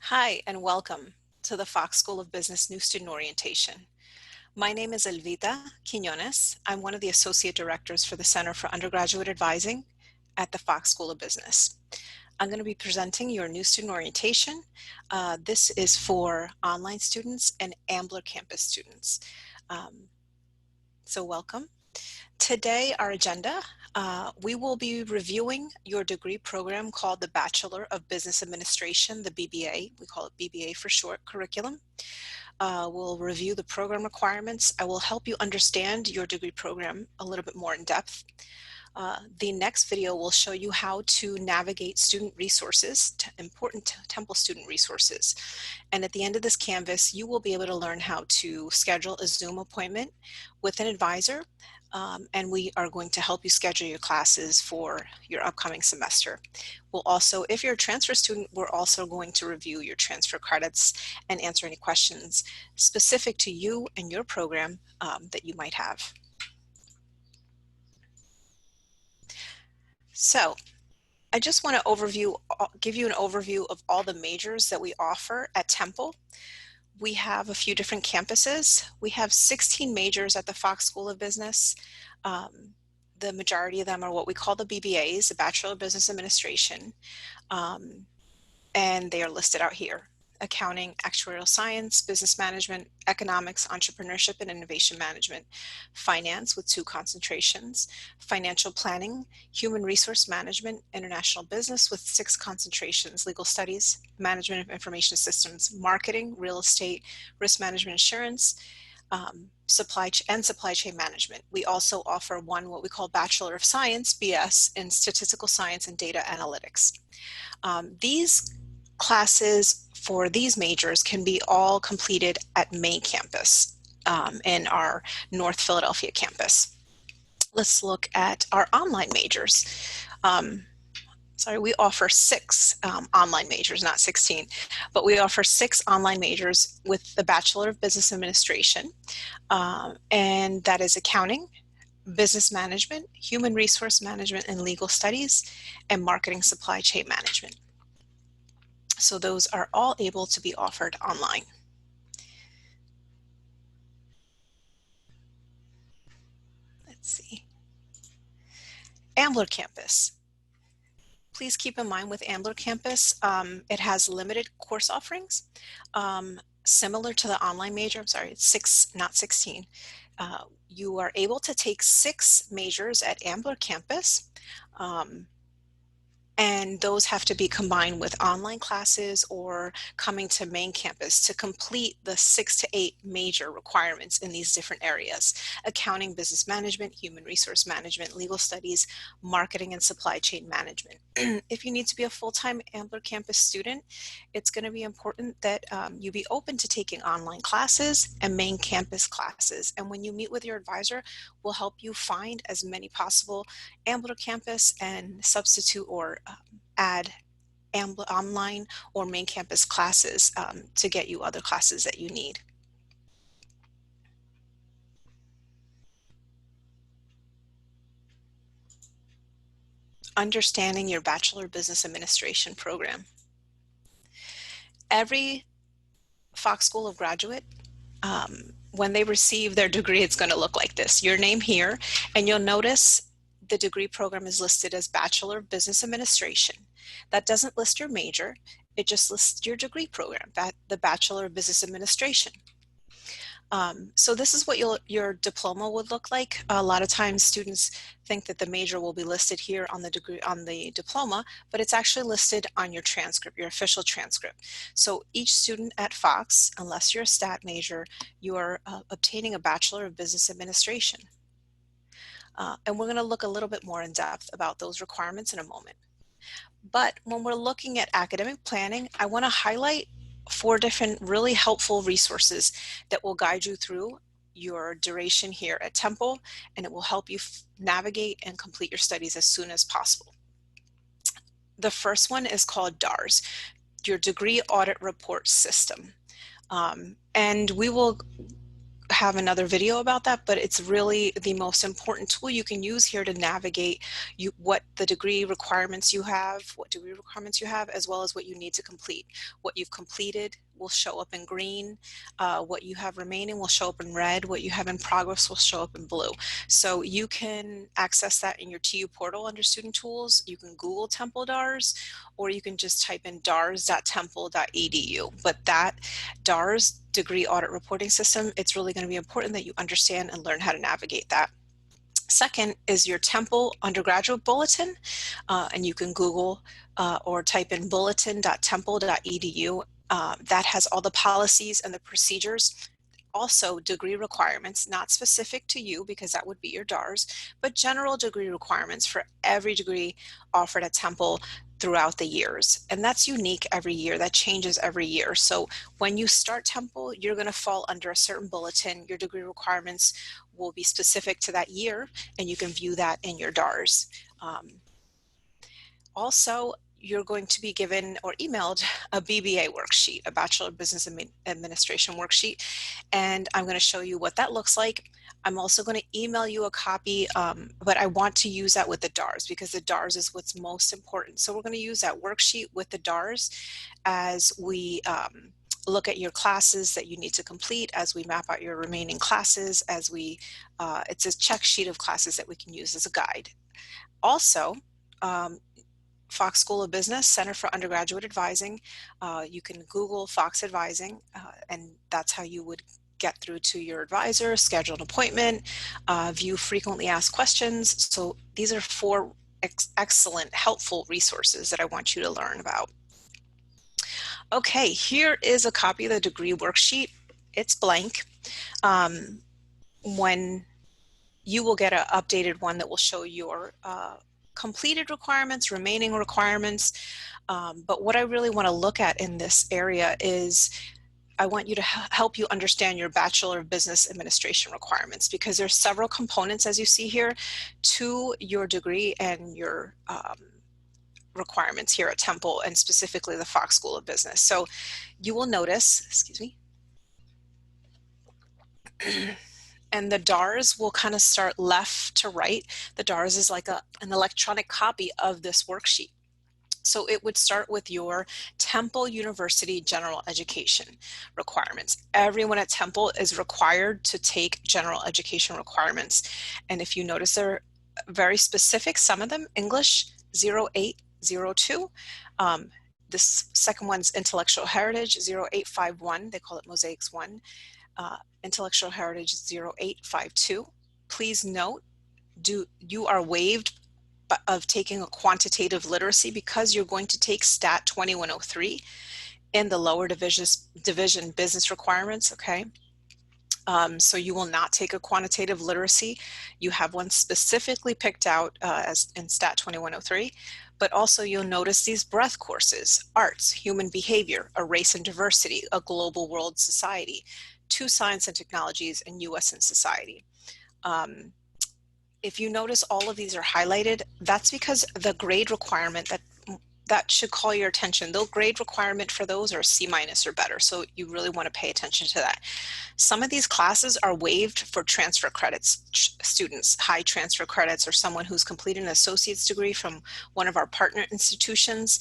Hi, and welcome to the Fox School of Business New Student Orientation. My name is Elvita Quiñones. I'm one of the Associate Directors for the Center for Undergraduate Advising at the Fox School of Business. I'm going to be presenting your New Student Orientation. This is for online students and Ambler campus students. So welcome. Today, our agenda, we will be reviewing your degree program called the Bachelor of Business Administration, the BBA. We call it BBA for short, curriculum. We'll review the program requirements. I will help you understand your degree program a little bit more in depth. The next video will show you how to navigate student resources, important Temple student resources. And at the end of this canvas, you will be able to learn how to schedule a Zoom appointment with an advisor. And we are going to help you schedule your classes for your upcoming semester. We'll also, if you're a transfer student, we're also going to review your transfer credits and answer any questions specific to you and your program that you might have. So I just want to give you an overview of all the majors that we offer at Temple. We have a few different campuses. We have 16 majors at the Fox School of Business. The majority of them are what we call the BBAs, the Bachelor of Business Administration, and they are listed out here: accounting, actuarial science, business management, economics, entrepreneurship and innovation management, finance with 2 concentrations, financial planning, human resource management, international business with 6 concentrations, legal studies, management of information systems, marketing, real estate, risk management, insurance, supply chain management. We also offer what we call Bachelor of Science, BS, in statistical science and data analytics. These classes for these majors can be all completed at main campus in our North Philadelphia campus. Let's look at our online majors. We offer 6 online majors, not 16, but we offer 6 online majors with the Bachelor of Business Administration, and that is accounting, business management, human resource management and legal studies, and marketing supply chain management. So those are all able to be offered online. Let's see. Ambler campus. Please keep in mind with Ambler campus, it has limited course offerings. Similar to the online major, it's 6, not 16. You are able to take 6 majors at Ambler campus. And those have to be combined with online classes or coming to main campus to complete the 6 to 8 major requirements in these different areas: accounting, business management, human resource management, legal studies, marketing, and supply chain management. If you need to be a full-time Ambler campus student, it's going to be important that you be open to taking online classes and main campus classes. And when you meet with your advisor, we'll help you find as many possible Ambler campus and substitute or add Ambler online or main campus classes to get you other classes that you need. Understanding your Bachelor of Business Administration program. Every Fox School of Graduate, when they receive their degree, it's going to look like this. Your name here, and you'll notice the degree program is listed as Bachelor of Business Administration. That doesn't list your major, it just lists your degree program, the Bachelor of Business Administration. So this is what your diploma would look like. A lot of times students think that the major will be listed here on the diploma, but it's actually listed on your transcript, your official transcript. So each student at Fox, unless you're a stat major, you are obtaining a Bachelor of Business Administration. And we're going to look a little bit more in depth about those requirements in a moment. But when we're looking at academic planning, I want to highlight 4 different really helpful resources that will guide you through your duration here at Temple, and it will help you navigate and complete your studies as soon as possible. The first one is called DARS, your Degree Audit Report System. And we will have another video about that, but it's really the most important tool you can use here to navigate what the degree requirements you have, as well as what you need to complete. What you've completed will show up in green. What you have remaining will show up in red. What you have in progress will show up in blue. So you can access that in your TU portal under Student Tools. You can Google Temple DARS, or you can just type in dars.temple.edu. But that DARS, Degree Audit Reporting System, it's really going to be important that you understand and learn how to navigate that. Second is your Temple undergraduate bulletin, and you can Google or type in bulletin.temple.edu. That has all the policies and the procedures. Also, degree requirements, not specific to you because that would be your DARS, but general degree requirements for every degree offered at Temple throughout the years. And that's unique every year. That changes every year. So when you start Temple, you're going to fall under a certain bulletin. Your degree requirements will be specific to that year, and you can view that in your DARS. Also, you're going to be given or emailed a BBA worksheet, a Bachelor of Business Administration worksheet, and I'm going to show you what that looks like. I'm also going to email you a copy, but I want to use that with the DARS because the DARS is what's most important. So we're going to use that worksheet with the DARS as we look at your classes that you need to complete, as we map out your remaining classes, as we, it's a check sheet of classes that we can use as a guide. Also, Fox School of Business, Center for Undergraduate Advising. You can Google Fox Advising, and that's how you would get through to your advisor, schedule an appointment, view frequently asked questions. So these are 4 excellent, helpful resources that I want you to learn about. Okay, here is a copy of the degree worksheet. It's blank. When you will get an updated one that will show your completed requirements, remaining requirements. But what I really want to look at in this area is I want you to help you understand your Bachelor of Business Administration requirements, because there's several components, as you see here, to your degree and your requirements here at Temple, and specifically the Fox School of Business. So you will notice, excuse me, and the DARS will kind of start left to right. The DARS is like an electronic copy of this worksheet. So it would start with your Temple University general education requirements. Everyone at Temple is required to take general education requirements. And if you notice, they're very specific, some of them English 0802. This second one's intellectual heritage 0851. They call it Mosaics 1. Intellectual heritage 0852. Please note, you are waived of taking a quantitative literacy because you're going to take Stat 2103 in the lower division business requirements, okay? So you will not take a quantitative literacy. You have one specifically picked out as in Stat 2103, but also you'll notice these breadth courses: arts, human behavior, a race and diversity, a global world society, 2 science and technologies, and US and society. If you notice all of these are highlighted, that's because the grade requirement that should call your attention. The grade requirement for those are C- or better, so you really want to pay attention to that. Some of these classes are waived for transfer credits. Students, high transfer credits, or someone who's completed an associate's degree from one of our partner institutions,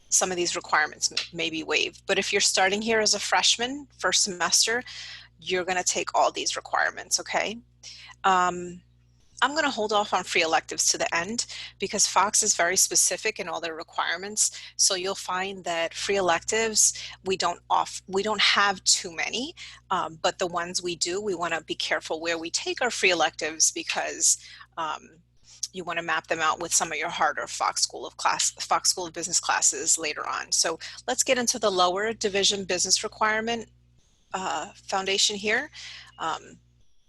some of these requirements may be waived. But if you're starting here as a freshman, first semester, you're going to take all these requirements, okay? I'm going to hold off on free electives to the end because Fox is very specific in all their requirements. So you'll find that free electives, we don't have too many, but the ones we do, we want to be careful where we take our free electives because you want to map them out with some of your harder Fox School of Business classes later on. So let's get into the lower division business requirement foundation here.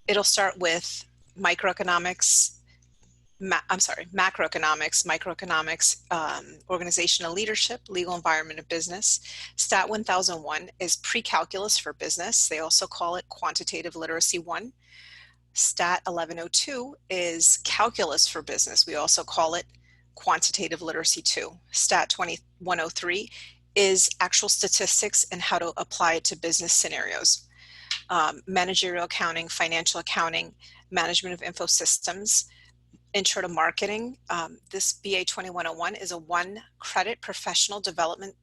It'll start with macroeconomics, microeconomics, organizational leadership, legal environment of business. Stat 1001 is pre-calculus for business. They also call it quantitative literacy 1. Stat 1102 is calculus for business. We also call it quantitative literacy 2. Stat 2103 is actual statistics and how to apply it to business scenarios. managerial accounting, financial accounting, management of info systems, intro to marketing. This BA 2101 is a 1-credit professional development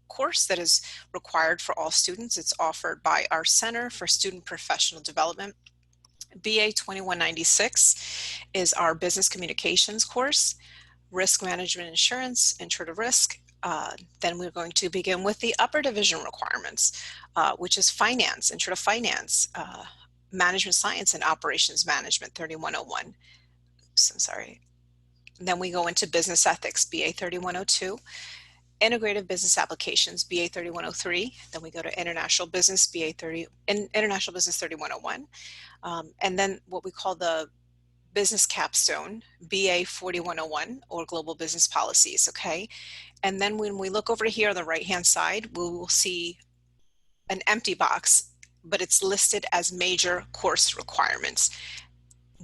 course that is required for all students. It's offered by our Center for Student Professional Development. BA 2196 is our business communications course, risk management insurance, intro to risk. Then we're going to begin with the upper division requirements, which is finance, intro to finance, management science and operations management 3101. So I'm sorry. And then we go into business ethics, BA 3102, integrative business applications, BA 3103. Then we go to international business, international business 3101. And then what we call the business capstone, BA 4101, or global business policies, okay? And then when we look over here on the right-hand side, we will see an empty box, but it's listed as major course requirements.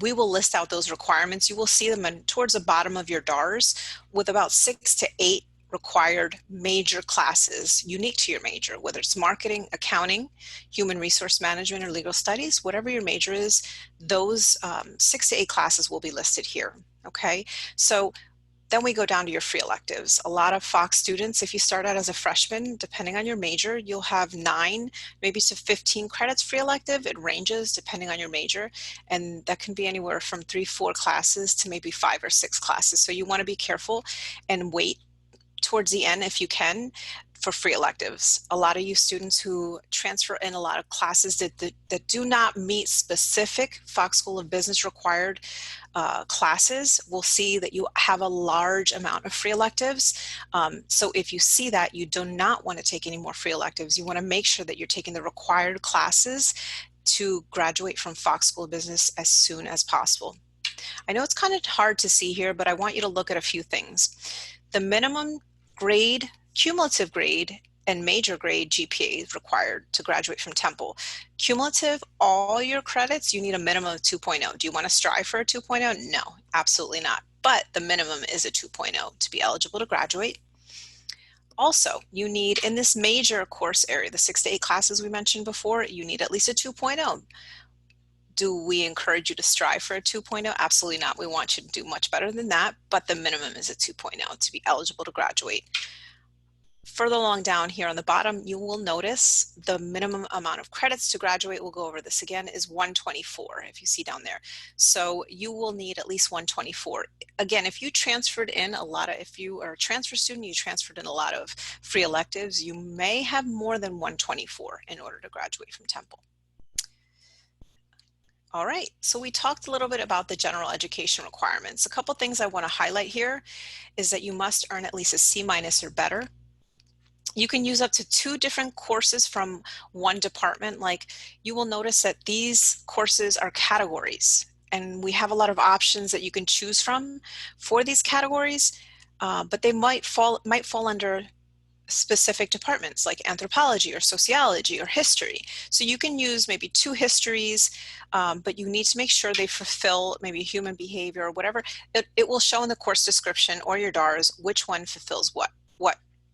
We will list out those requirements. You will see them towards the bottom of your DARS with about 6 to 8 required major classes unique to your major, whether it's marketing, accounting, human resource management, or legal studies, whatever your major is, those 6 to 8 classes will be listed here, okay? So then we go down to your free electives. A lot of Fox students, if you start out as a freshman, depending on your major, you'll have 9, maybe to 15 credits free elective. It ranges depending on your major, and that can be anywhere from 3, 4 classes to maybe 5 or 6 classes. So you want to be careful and wait towards the end if you can for free electives. A lot of you students who transfer in a lot of classes that do not meet specific Fox School of Business required classes will see that you have a large amount of free electives. So if you see that, you do not want to take any more free electives. You want to make sure that you're taking the required classes to graduate from Fox School of Business as soon as possible. I know it's kind of hard to see here, but I want you to look at a few things. The minimum grade, cumulative grade, and major grade GPA is required to graduate from Temple. Cumulative, all your credits, you need a minimum of 2.0. Do you want to strive for a 2.0? No, absolutely not. But the minimum is a 2.0 to be eligible to graduate. Also, you need, in this major course area, the 6 to 8 classes we mentioned before, you need at least a 2.0. Do we encourage you to strive for a 2.0? Absolutely not. We want you to do much better than that, but the minimum is a 2.0 to be eligible to graduate. Further along down here on the bottom, you will notice the minimum amount of credits to graduate, we'll go over this again, is 124, if you see down there. So you will need at least 124. Again, if you transferred in if you are a transfer student, you transferred in a lot of free electives, you may have more than 124 in order to graduate from Temple. All right, so we talked a little bit about the general education requirements. A couple things I want to highlight here is that you must earn at least a C- or better. You can use up to 2 different courses from one department. Like, you will notice that these courses are categories, and we have a lot of options that you can choose from for these categories, but they might fall under specific departments like anthropology or sociology or history. So you can use maybe 2 histories, but you need to make sure they fulfill maybe human behavior or whatever. It will show in the course description or your DARS which one fulfills what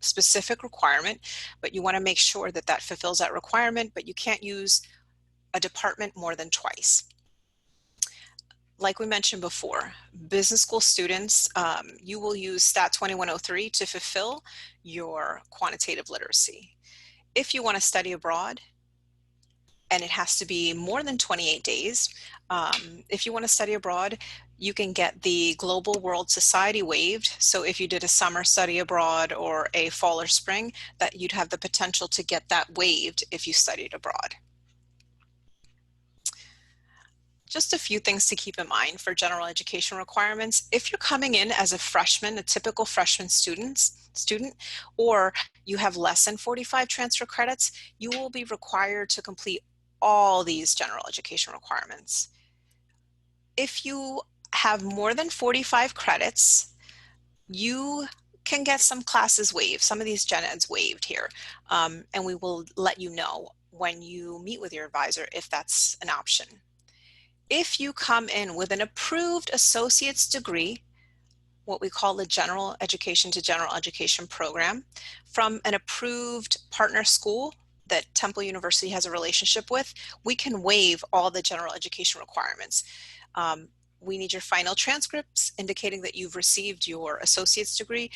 specific requirement, but you want to make sure that that fulfills that requirement, but you can't use a department more than twice. Like we mentioned before, business school students, you will use Stat 2103 to fulfill your quantitative literacy. If you want to study abroad, and it has to be more than 28 days, if you want to study abroad, you can get the Global World Society waived. So if you did a summer study abroad or a fall or spring, that you'd have the potential to get that waived if you studied abroad. Just a few things to keep in mind for general education requirements. If you're coming in as a freshman, a typical freshman student, or you have less than 45 transfer credits, you will be required to complete all these general education requirements. If you have more than 45 credits, you can get some classes waived, some of these gen eds waived here, and we will let you know when you meet with your advisor if that's an option. If you come in with an approved associate's degree, what we call the general education to general education program, from an approved partner school, that Temple University has a relationship with, we can waive all the general education requirements. We need your final transcripts indicating that you've received your associate's degree.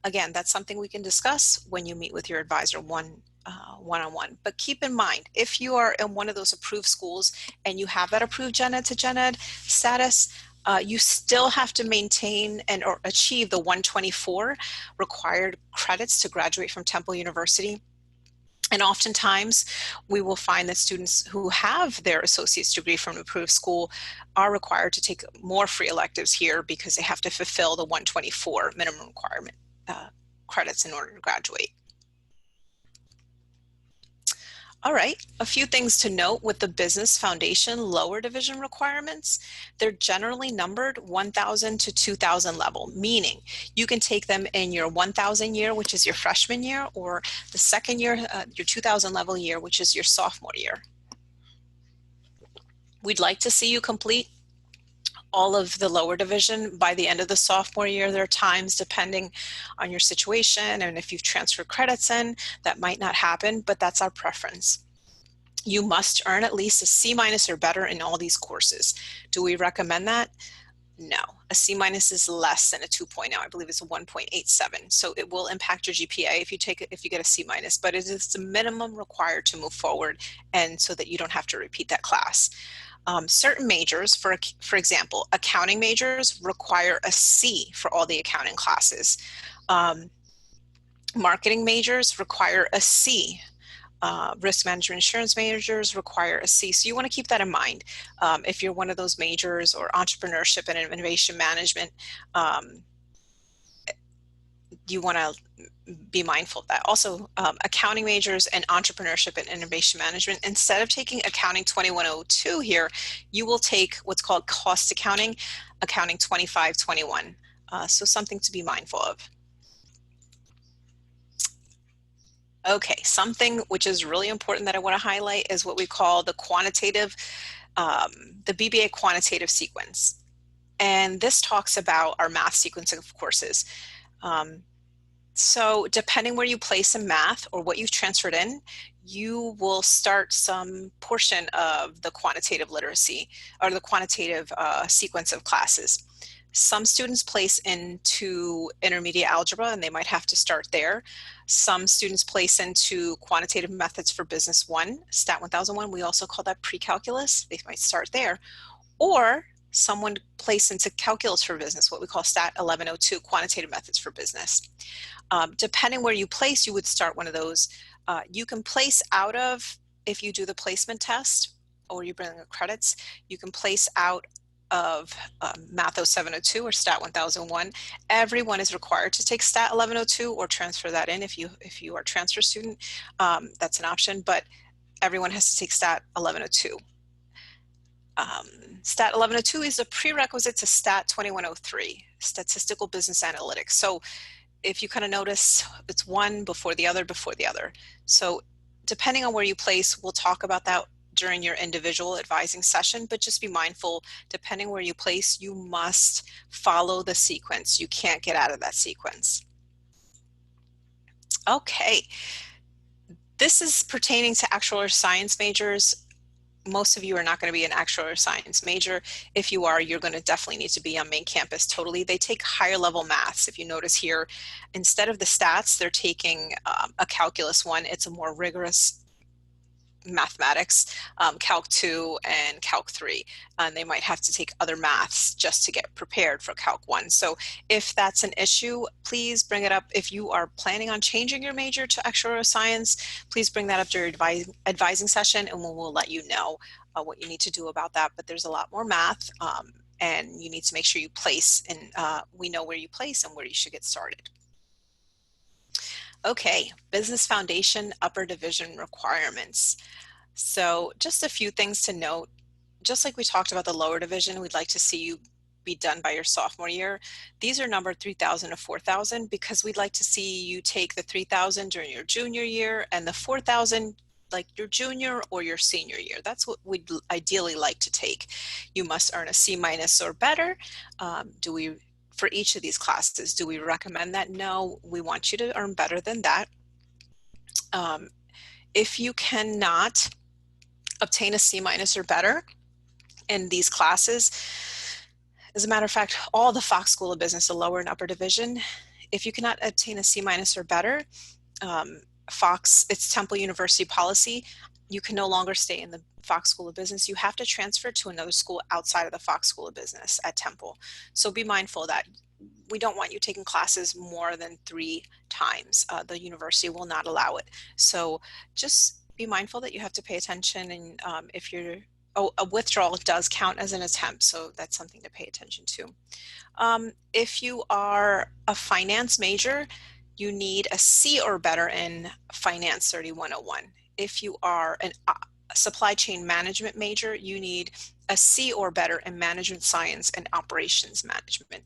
Again, that's something we can discuss when you meet with your advisor one-on-one. But keep in mind, if you are in one of those approved schools and you have that approved gen ed to gen ed status, you still have to maintain and or achieve the 124 required credits to graduate from Temple University. And oftentimes we will find that students who have their associate's degree from an approved school are required to take more free electives here because they have to fulfill the 124 minimum requirement credits in order to graduate. All right, a few things to note with the Business Foundation lower division requirements. They're generally numbered 1,000 to 2,000 level, meaning you can take them in your 1,000 year, which is your freshman year, or the second year, your 2,000 level year, which is your sophomore year. We'd like to see you complete all of the lower division by the end of the sophomore year. There are times, depending on your situation and if you've transferred credits in, that might not happen, but that's our preference. You must earn at least a C- or better in all these courses. Do we recommend that? No. A C- is less than a 2.0. I believe it's a 1.87. So it will impact your GPA if you get a C-, but it is the minimum required to move forward, and so that you don't have to repeat that class. Certain majors, for example, accounting majors require a C for all the accounting classes. Marketing majors require a C. Risk management insurance majors require a C. So you want to keep that in mind. If you're one of those majors, or entrepreneurship and innovation management, you want to be mindful of that. Also, accounting majors and entrepreneurship and innovation management, instead of taking accounting 2102 here, you will take what's called cost accounting 2521. So something to be mindful of. Okay, something which is really important that I want to highlight is what we call the quantitative, the BBA quantitative sequence. And this talks about our math sequence of courses. So depending where you place in math or what you've transferred in, you will start some portion of the quantitative literacy or the quantitative sequence of classes. Some students place into intermediate algebra and they might have to start there. Some students place into quantitative methods for business 1, Stat 1001. We also call that pre-calculus. They might start there. Or someone place into calculus for business, what we call Stat 1102, quantitative methods for business. Depending where you place, you would start one of those. You can place out of, if you do the placement test or you bring the credits, you can place out of Math 0702 or Stat 1001. Everyone is required to take Stat 1102 or transfer that in if you are a transfer student. That's an option, but everyone has to take Stat 1102. Stat 1102 is a prerequisite to Stat 2103, Statistical Business Analytics. So if you kind of notice, it's one before the other, before the other. So depending on where you place, we'll talk about that during your individual advising session, but just be mindful, depending where you place, you must follow the sequence. You can't get out of that sequence. Okay, this is pertaining to actuarial science majors. Most of you are not going to be an actuarial science major. If you are, you're going to definitely need to be on main campus totally. They take higher level maths. If you notice here, instead of the stats, they're taking a calculus 1. It's a more rigorous mathematics, Calc 2 and Calc 3. And they might have to take other maths just to get prepared for Calc 1. So if that's an issue, please bring it up. If you are planning on changing your major to actuarial science, please bring that up to your advising session, and we'll let you know what you need to do about that. But there's a lot more math, and you need to make sure you place, and we know where you place and where you should get started. Okay, Business Foundation upper division requirements. So just a few things to note. Just like we talked about the lower division, we'd like to see you be done by your sophomore year. These are numbered 3,000 to 4,000 because we'd like to see you take the 3,000 during your junior year and the 4,000 like your junior or your senior year. That's what we'd ideally like to take. You must earn a C- or better. For each of these classes, do we recommend that? No, we want you to earn better than that. If you cannot obtain a C- or better in these classes, as a matter of fact, all the Fox School of Business, the lower and upper division, if you cannot obtain a C- or better, Fox, it's Temple University policy, you can no longer stay in the Fox School of Business. You have to transfer to another school outside of the Fox School of Business at Temple. So be mindful of that. We don't want you taking classes more than 3 times. The university will not allow it. So just be mindful that you have to pay attention, and if you're, a withdrawal does count as an attempt, so that's something to pay attention to. If you are a finance major, you need a C or better in Finance 3101. If you are a supply chain management major, you need a C or better in Management Science and Operations Management.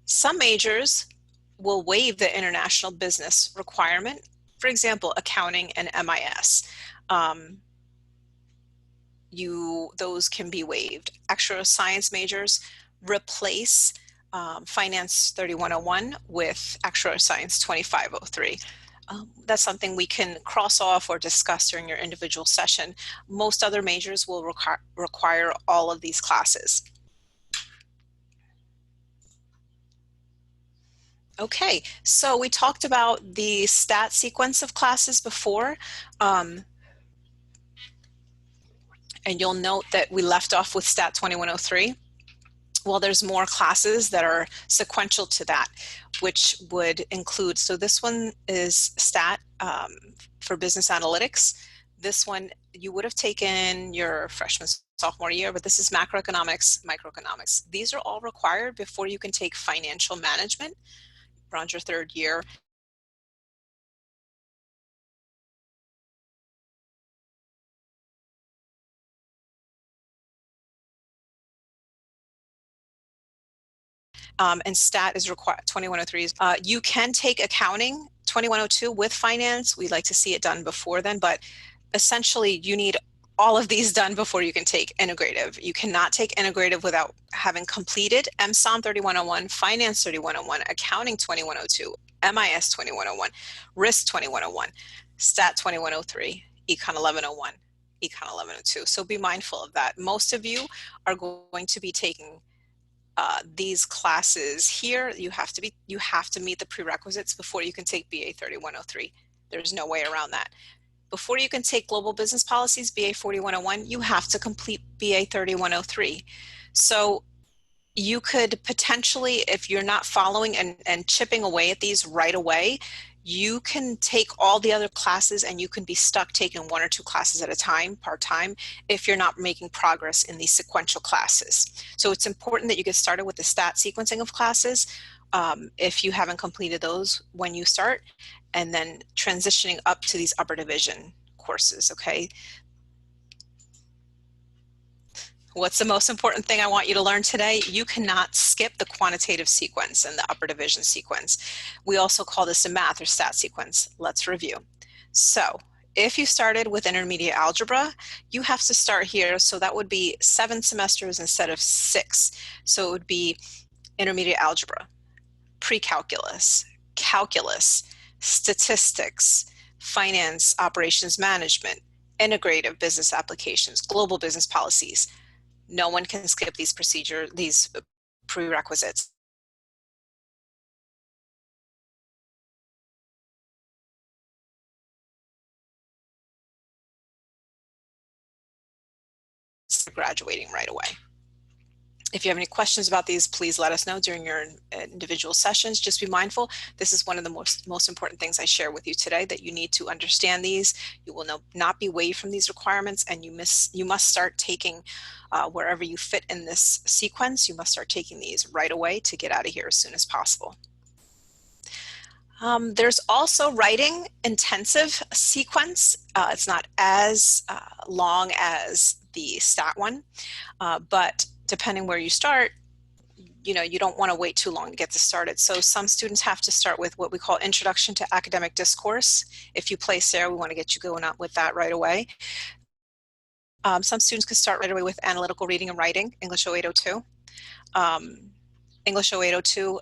Some majors will waive the international business requirement. For example, accounting and MIS. Those can be waived. Actuarial science majors replace Finance 3101 with Actuarial Science 2503. That's something we can cross off or discuss during your individual session. Most other majors will require all of these classes. Okay, so we talked about the stat sequence of classes before, and you'll note that we left off with Stat 2103. Well, there's more classes that are sequential to that, which would include, so this one is Stat for Business Analytics. This one you would have taken your freshman, sophomore year, but this is macroeconomics, microeconomics. These are all required before you can take financial management around your 3rd year. And stat is required, 2103. You can take accounting 2102 with finance. We like to see it done before then, but essentially you need all of these done before you can take integrative. You cannot take integrative without having completed MSOM 3101, Finance 3101, Accounting 2102, MIS 2101, Risk 2101, Stat 2103, Econ 1101, Econ 1102. So be mindful of that. Most of you are going to be taking these classes here. You have to meet the prerequisites before you can take BA 3103. There's no way around that. Before you can take Global Business Policies, BA 4101, you have to complete BA 3103. So you could potentially, if you're not following and chipping away at these right away, you can take all the other classes and you can be stuck taking 1 or 2 classes at a time, part-time, if you're not making progress in these sequential classes. So it's important that you get started with the stat sequencing of classes if you haven't completed those when you start, and then transitioning up to these upper division courses, okay? What's the most important thing I want you to learn today? You cannot skip the quantitative sequence and the upper division sequence. We also call this a math or stat sequence. Let's review. So if you started with intermediate algebra, you have to start here. So that would be 7 semesters instead of 6. So it would be intermediate algebra, pre-calculus, calculus, statistics, finance, operations management, integrative business applications, global business policies. No one can skip these prerequisites. Graduating right away. If you have any questions about these, please let us know during your individual sessions. Just be mindful, this is one of the most important things I share with you today, that you need to understand these. You will not be waived from these requirements, and you must start taking wherever you fit in this sequence. You must start taking these right away to get out of here as soon as possible. There's also writing intensive sequence. It's not as long as the stat one, but depending where you start, you don't want to wait too long to get this started. So some students have to start with what we call Introduction to Academic Discourse. If you place there, we want to get you going on with that right away. Some students can start right away with Analytical Reading and Writing, English 0802. English 0802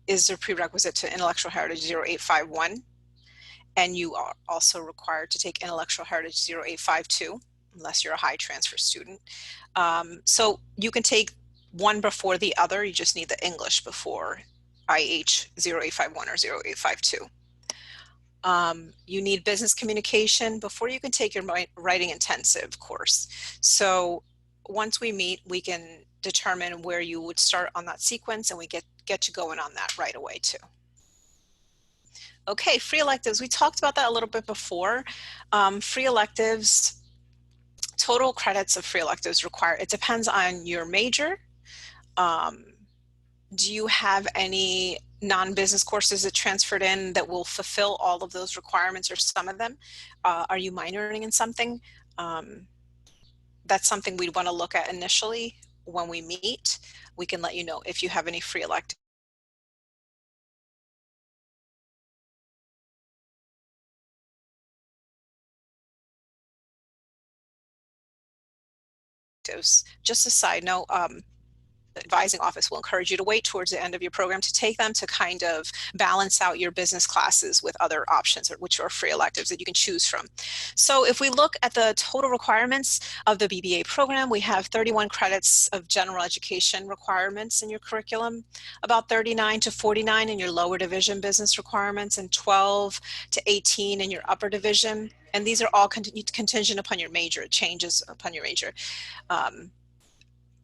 is a prerequisite to Intellectual Heritage 0851. and you are also required to take Intellectual Heritage 0852, unless you're a high transfer student. So you can take one before the other, you just need the English before IH 0851 or 0852. You need business communication before you can take your writing intensive course. So once we meet, we can determine where you would start on that sequence, and we get you going on that right away too. Okay, free electives. We talked about that a little bit before. Free electives, total credits of free electives required. It depends on your major. Do you have any non-business courses that transferred in that will fulfill all of those requirements or some of them? Are you minoring in something? That's something we'd want to look at initially when we meet. We can let you know if you have any free electives. Just a side note, the advising office will encourage you to wait towards the end of your program to take them to kind of balance out your business classes with other options, which are free electives that you can choose from. So if we look at the total requirements of the BBA program, we have 31 credits of general education requirements in your curriculum, about 39 to 49 in your lower division business requirements, and 12 to 18 in your upper division. And these are all contingent upon your major. It changes upon your major.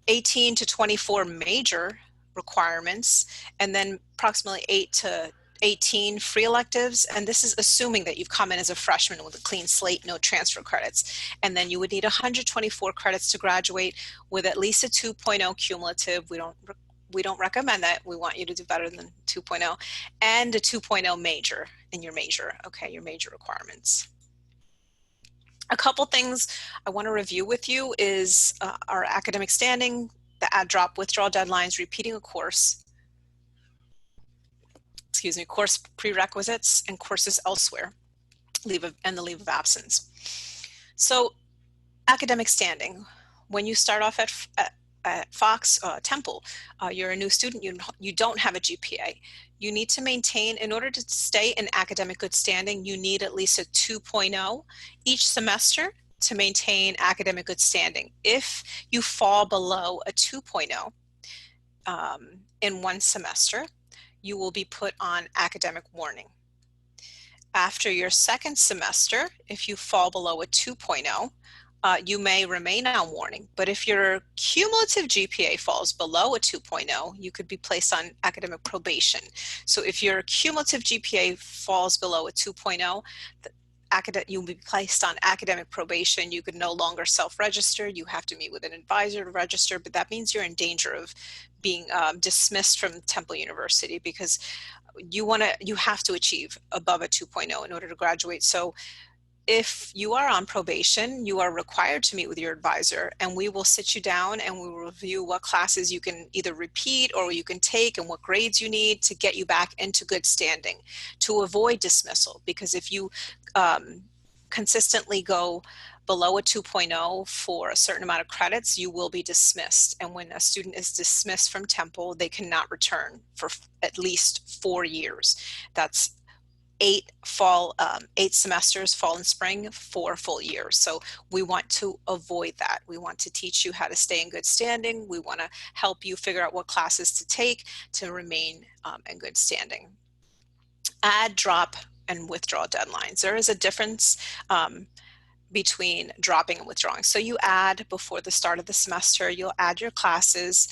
18 to 24 major requirements, and then approximately 8 to 18 free electives. And this is assuming that you've come in as a freshman with a clean slate, no transfer credits. And then you would need 124 credits to graduate with at least a 2.0 cumulative. We don't recommend that. We want you to do better than 2.0, and a 2.0 major in your major. Okay, your major requirements. A couple things I want to review with you is our academic standing, the add, drop, withdrawal deadlines, repeating a course, course prerequisites, and courses elsewhere, and the leave of absence. So academic standing, when you start off at Fox Temple, you're a new student, you don't have a GPA. You need to maintain, in order to stay in academic good standing, you need at least a 2.0 each semester to maintain academic good standing. If you fall below a 2.0 in one semester, you will be put on academic warning. After your second semester, if you fall below a 2.0, you may remain on warning, but if your cumulative GPA falls below a 2.0, you could be placed on academic probation. So if your cumulative GPA falls below a 2.0, you'll be placed on academic probation. You could no longer self-register. You have to meet with an advisor to register, but that means you're in danger of being dismissed from Temple University, because you have to achieve above a 2.0 in order to graduate. So if you are on probation, you are required to meet with your advisor, and we will sit you down and we will review what classes you can either repeat or you can take, and what grades you need to get you back into good standing to avoid dismissal. Because if you consistently go below a 2.0 for a certain amount of credits, you will be dismissed. And when a student is dismissed from Temple, they cannot return for at least 4 years. That's 8 semesters, fall and spring, 4 full years. So we want to avoid that. We want to teach you how to stay in good standing. We want to help you figure out what classes to take to remain in good standing. Add, drop, and withdraw deadlines. There is a difference between dropping and withdrawing. So you add before the start of the semester, you'll add your classes,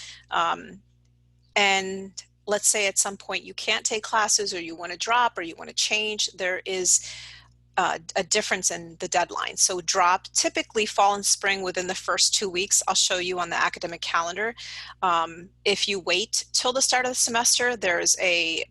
and let's say at some point you can't take classes, or you want to drop, or you want to change, there is a difference in the deadline. So drop, typically fall and spring within the first 2 weeks. I'll show you on the academic calendar. If you wait till the start of the semester, there's a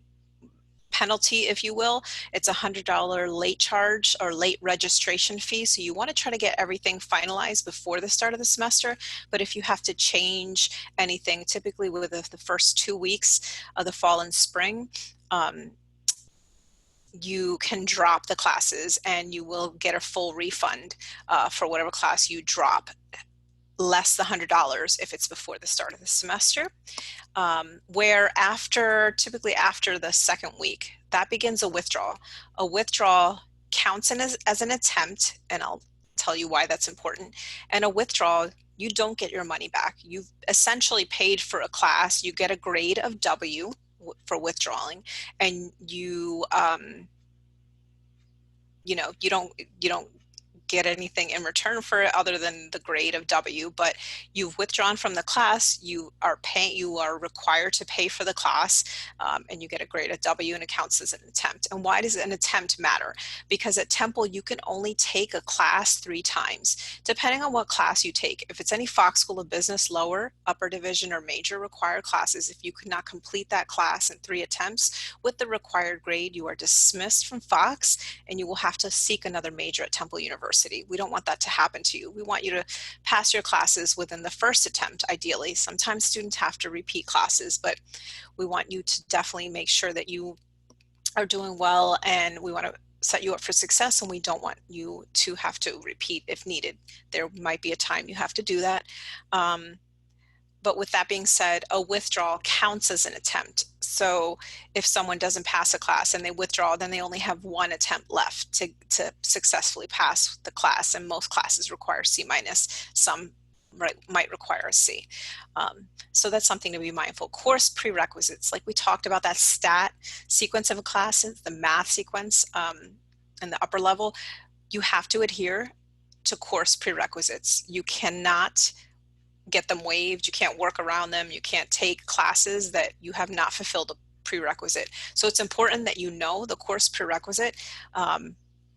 penalty, if you will. It's a $100 late charge or late registration fee. So you want to try to get everything finalized before the start of the semester. But if you have to change anything, typically with the first 2 weeks of the fall and spring, you can drop the classes and you will get a full refund for whatever class you drop, less the $100 if it's before the start of the semester. Where typically after the second week, that begins a withdrawal. A withdrawal counts as an attempt, and I'll tell you why that's important. And a withdrawal, you don't get your money back. You've essentially paid for a class. You get a grade of W for withdrawing, and you don't get anything in return for it other than the grade of W, but you've withdrawn from the class, you are required to pay for the class, and you get a grade of W, and it counts as an attempt. And why does an attempt matter? Because at Temple, you can only take a class 3 times, depending on what class you take. If it's any Fox School of Business, lower, upper division, or major required classes, if you could not complete that class in 3 attempts with the required grade, you are dismissed from Fox, and you will have to seek another major at Temple University. We don't want that to happen to you. We want you to pass your classes within the first attempt, ideally. Sometimes students have to repeat classes, but we want you to definitely make sure that you are doing well, and we want to set you up for success, and we don't want you to have to repeat if needed. There might be a time you have to do that. But with that being said, a withdrawal counts as an attempt. So if someone doesn't pass a class and they withdraw, then they only have 1 attempt left to successfully pass the class. And most classes require C-. Some might require a C. So that's something to be mindful. Course prerequisites, like we talked about, that STAT sequence of classes, the math sequence in the upper level, you have to adhere to course prerequisites. You cannot get them waived. You can't work around them. You can't take classes that you have not fulfilled a prerequisite. So it's important that you know the course prerequisite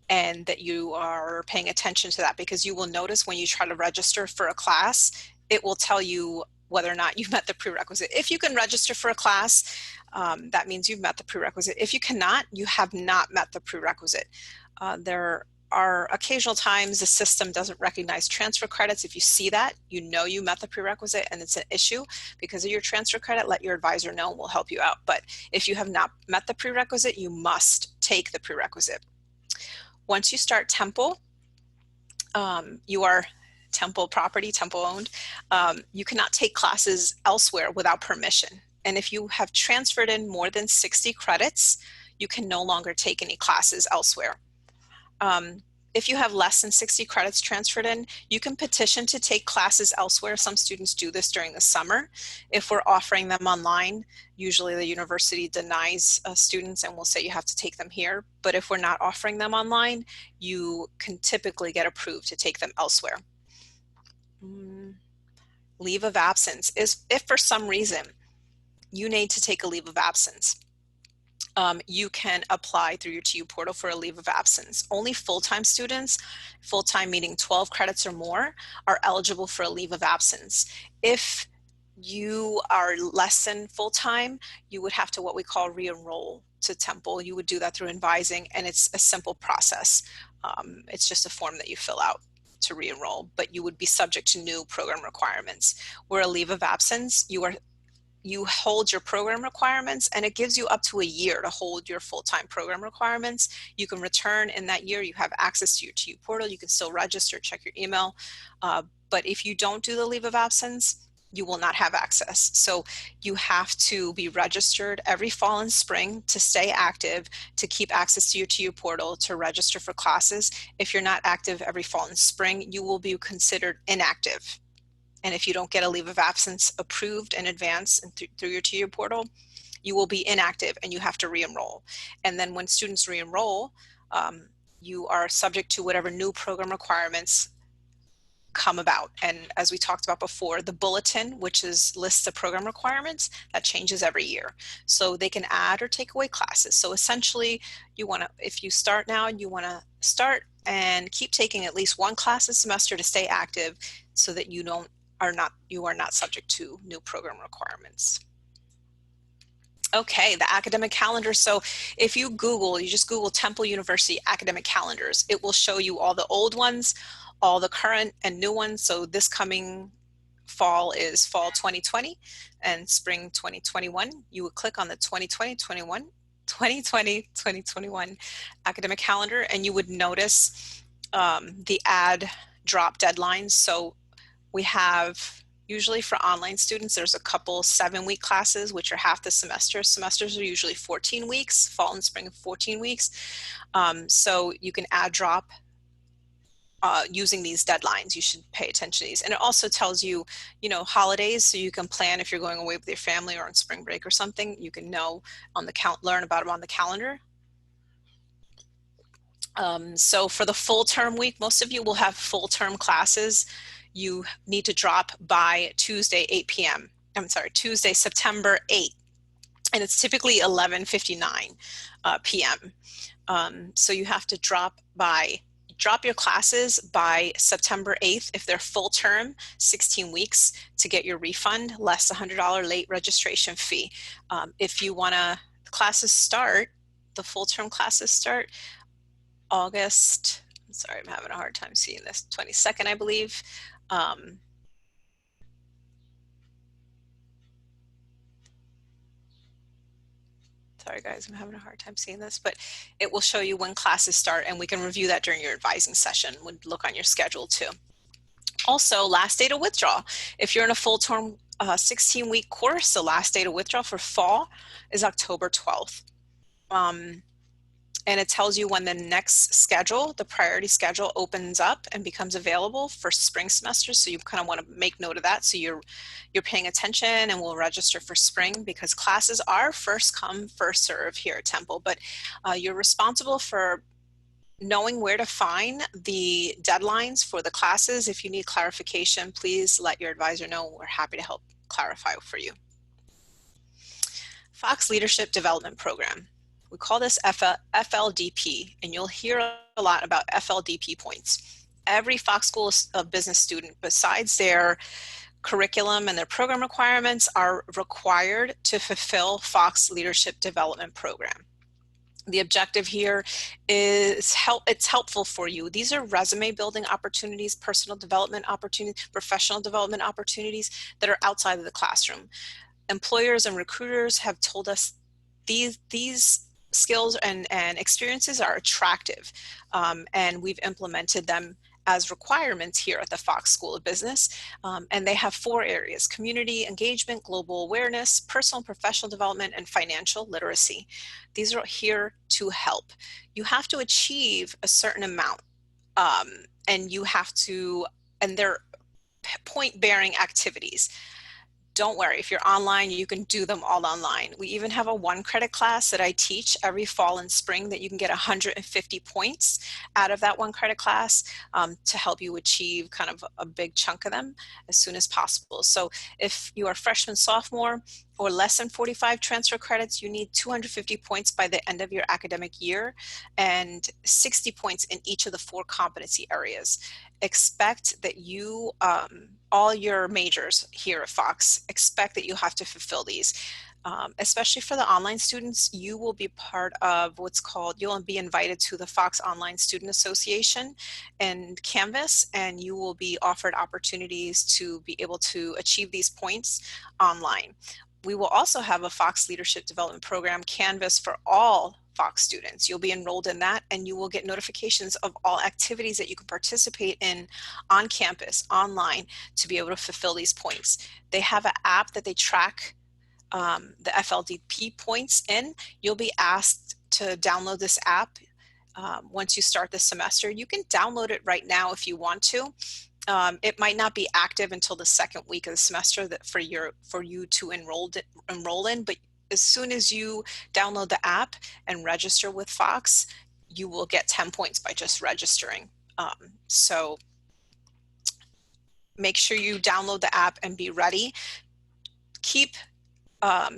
and that you are paying attention to that, because you will notice when you try to register for a class, it will tell you whether or not you've met the prerequisite. If you can register for a class, that means you've met the prerequisite. If you cannot, you have not met the prerequisite. There are occasional times the system doesn't recognize transfer credits. If you see that, you know you met the prerequisite and it's an issue because of your transfer credit, let your advisor know and we'll help you out. But if you have not met the prerequisite, you must take the prerequisite. Once you start Temple, you are Temple property, Temple owned. You cannot take classes elsewhere without permission. And if you have transferred in more than 60 credits, you can no longer take any classes elsewhere. If you have less than 60 credits transferred in, you can petition to take classes elsewhere. Some students do this during the summer. If we're offering them online, usually the university denies students and will say you have to take them here. But if we're not offering them online, you can typically get approved to take them elsewhere. Leave of absence is if for some reason you need to take a leave of absence. You can apply through your TU portal for a leave of absence. Only full-time students, full-time meaning 12 credits or more, are eligible for a leave of absence. If you are less than full-time, you would have to what we call re-enroll to Temple. You would do that through advising, and it's a simple process. It's just a form that you fill out to re-enroll, but you would be subject to new program requirements. Where a leave of absence, you hold your program requirements, and it gives you up to a year to hold your full-time program requirements. You can return in that year. You have access to your TU portal. You can still register, check your email. But if you don't do the leave of absence, you will not have access. So you have to be registered every fall and spring to stay active, to keep access to your TU portal, to register for classes. If you're not active every fall and spring, you will be considered inactive. And if you don't get a leave of absence approved in advance and through your TU portal, you will be inactive and you have to re-enroll. And then when students re-enroll, you are subject to whatever new program requirements come about. And as we talked about before, the bulletin, which lists the program requirements, that changes every year. So they can add or take away classes. So essentially, if you start now, you want to start and keep taking at least 1 class a semester to stay active so that you are not subject to new program requirements. Okay, the academic calendar. So if you just Google Temple University academic calendars, it will show you all the old ones, all the current and new ones. So this coming fall is fall 2020 and spring 2021. You would click on the 2020-2021 academic calendar, and you would notice the add drop deadlines. So we have Usually for online students, there's a couple 7-week classes, which are half the semester. Semesters are usually 14 weeks, fall and spring 14 weeks. So you can add drop using these deadlines. You should pay attention to these. And it also tells you, holidays, so you can plan if you're going away with your family or on spring break or something. You can know on the learn about them on the calendar. So for the full term week, most of you will have full term classes. You need to drop by Tuesday, 8 p.m. I'm sorry, Tuesday, September 8th. And it's typically 11:59 p.m. So you have to drop your classes by September 8th if they're full term, 16 weeks, to get your refund, less $100 late registration fee. If you want to, the full term classes start August, I'm sorry, I'm having a hard time seeing this, 22nd, I believe. Sorry guys, I'm having a hard time seeing this, but it will show you when classes start, and we can review that during your advising session. We'll look on your schedule too. Also, last day to withdraw. If you're in a full-term 16-week course, the last day to withdraw for fall is October 12th. And it tells you when the next schedule, the priority schedule, opens up and becomes available for spring semesters. So you kind of want to make note of that, so you're paying attention, and will register for spring, because classes are first come, first serve here at Temple. But you're responsible for knowing where to find the deadlines for the classes. If you need clarification, please let your advisor know. We're happy to help clarify for you. Fox Leadership Development Program. We call this FLDP, and you'll hear a lot about FLDP points. Every Fox School of Business student, besides their curriculum and their program requirements, are required to fulfill Fox Leadership Development Program. The objective here is it's helpful for you. These are resume building opportunities, personal development opportunities, professional development opportunities that are outside of the classroom. Employers and recruiters have told us these skills and experiences are attractive, and we've implemented them as requirements here at the Fox School of Business. And they have 4 areas: community engagement, global awareness, personal and professional development, and financial literacy. These are here to help. You have to achieve a certain amount, and they're point-bearing activities. Don't worry, if you're online, you can do them all online. We even have a 1-credit class that I teach every fall and spring that you can get 150 points out of that 1-credit class to help you achieve kind of a big chunk of them as soon as possible. So if you are freshman, sophomore, or less than 45 transfer credits, you need 250 points by the end of your academic year, and 60 points in each of the 4 competency areas. Expect that you, all your majors here at Fox, expect that you have to fulfill these. Especially for the online students, you will be part of you'll be invited to the Fox Online Student Association and Canvas, and you will be offered opportunities to be able to achieve these points online. We will also have a Fox Leadership Development Program Canvas for all Fox students. You'll be enrolled in that, and you will get notifications of all activities that you can participate in on campus, online, to be able to fulfill these points. They have an app that they track the FLDP points in. You'll be asked to download this app once you start the semester. You can download it right now if you want to. It might not be active until the 2nd week of the semester for you to enroll in, but as soon as you download the app and register with Fox, you will get 10 points by just registering. So make sure you download the app and be ready. Keep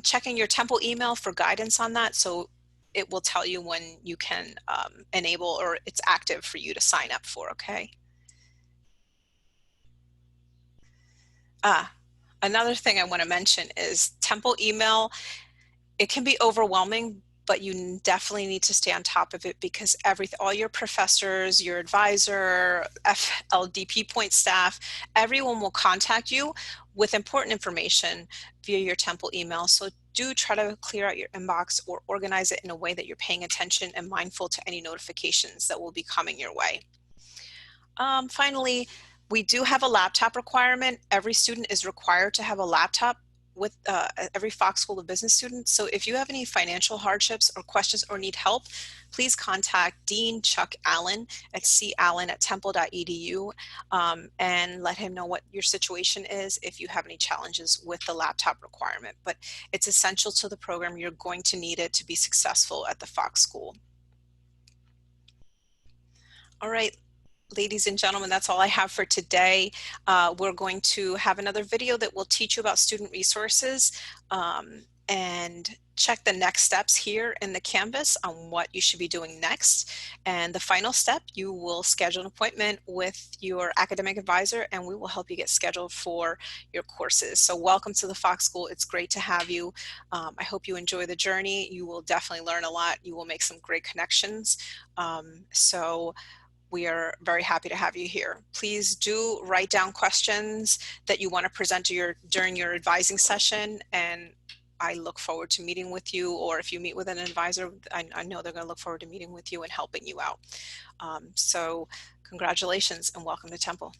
checking your Temple email for guidance on that, so it will tell you when you can enable, or it's active for you to sign up for, okay? Another thing I want to mention is Temple email. It can be overwhelming, but you definitely need to stay on top of it, because all your professors, your advisor, FLDP point staff, everyone will contact you with important information via your Temple email. So do try to clear out your inbox or organize it in a way that you're paying attention and mindful to any notifications that will be coming your way. Finally, We do have a laptop requirement. Every student is required to have a laptop with every Fox School of Business student. So if you have any financial hardships or questions or need help, please contact Dean Chuck Allen at callen@temple.edu and let him know what your situation is if you have any challenges with the laptop requirement. But it's essential to the program. You're going to need it to be successful at the Fox School. All right, ladies and gentlemen, that's all I have for today. We're going to have another video that will teach you about student resources and check the next steps here in the Canvas on what you should be doing next. And the final step, you will schedule an appointment with your academic advisor and we will help you get scheduled for your courses. So welcome to the Fox School. It's great to have you. I hope you enjoy the journey. You will definitely learn a lot. You will make some great connections. We are very happy to have you here. Please do write down questions that you want to present to during your advising session, and I look forward to meeting with you, or if you meet with an advisor, I know they're going to look forward to meeting with you and helping you out. So congratulations and welcome to Temple.